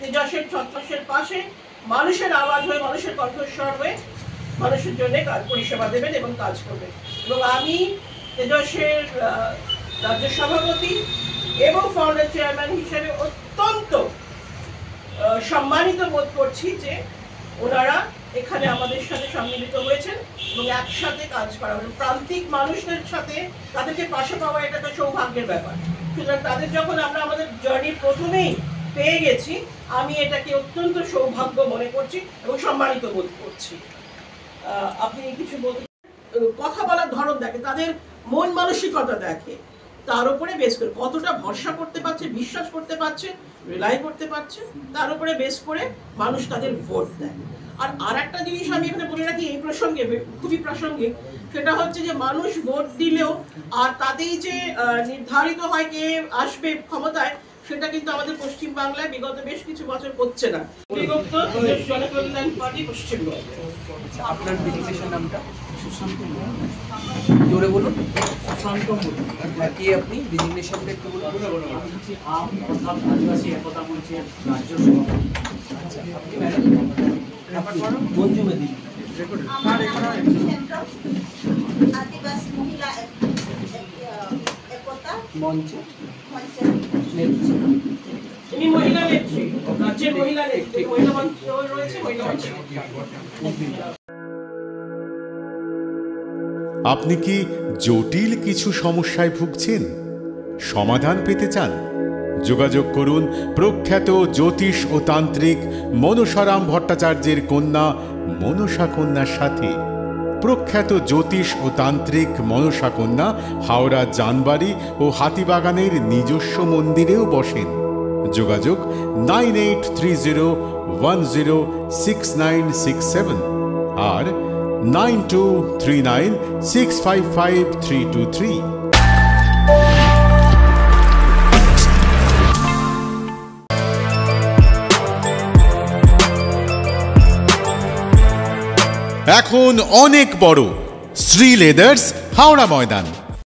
তেজসের ছত্রাসের পাশে মানুষের আওয়াজ হয়ে, মানুষের কণ্ঠস্বর হয়ে মানুষের জন্য পরিষেবা দেবেন এবং কাজ করবেন। এবং আমি তেজসের রাজ্য সভাপতি এবং ফাউন্ডার চেয়ারম্যান হিসেবে অত্যন্ত সম্মানিত বোধ করছি যে ওনারা এখানে আমাদের সাথে সম্মিলিত হয়েছেন এবং একসাথে কাজ করা। প্রান্তিক মানুষদের সাথে তাদেরকে পাশে পাওয়া এটা তো সৌভাগ্যের ব্যাপার। সুতরাং তাদের যখন আমরা আমাদের জার্নির প্রথমেই পেয়ে গেছি, আমি এটাকে অত্যন্ত সৌভাগ্য মনে করছি এবং সম্মানিত বোধ করছি। আপনি কিছু বলতে, কথা বলার ধরন দেখে, তাদের মন মানসিকতা দেখে, তার উপরে বেস করে কতটা ভরসা করতে পারছে, বিশ্বাস করতে পারছে, রিলাই করতে পারছে, তার উপরে বেস করে মানুষ তাদের ভোট দেয়। আর একটা জিনিস আমি এখানে বলে রাখি এই প্রসঙ্গে, খুবই প্রাসঙ্গিক, সেটা হচ্ছে যে মানুষ ভোট দিলেও আর তাতেই যে নির্ধারিত হয় কে আসবে ক্ষমতায়, সেটা কিন্তু আমাদের পশ্চিম বাংলায় বিগত বেশ কিছু বছর হচ্ছে না। বিগত জনকল্যাণ পার্টি পশ্চিমবঙ্গ। আপনার ডেজিগনেশন নামটা? সুশান্ত। জোরে বলুন। সুশান্ত। কি আপনি ডেজিগনেশনটা একটু বলুন। আমি হচ্ছি আম অর্থাৎ আদিবাসী একতা মঞ্চের রাজ্য সভাপতি। আচ্ছা, আপনি ম্যাডাম? মঞ্জু মেদি। আদিবাসী মহিলা একতা মঞ্চ নেতৃত্ব। ইনি মহিলা নেত্রী, রাজ্যের মহিলা নেত্রী, মহিলা মঞ্চ রয়েছে, মহিলা মঞ্চ। আপনি কি জটিল কিছু সমস্যায় ভুগছেন, সমাধান পেতে চান? যোগাযোগ করুন প্রখ্যাত জ্যোতিষ ও তান্ত্রিক মনসারাম ভট্টাচার্যের কন্যা মনসা কন্যার সাথে। প্রখ্যাত জ্যোতিষ ও তান্ত্রিক মনসা কন্যা হাওড়া জানবাড়ি ও হাতিবাগানের নিজস্ব মন্দিরেও বসেন। যোগাযোগ 9830106967 আর 9239655323। এখন অনেক বড় শ্রী লেদার্স হাওড়া ময়দান।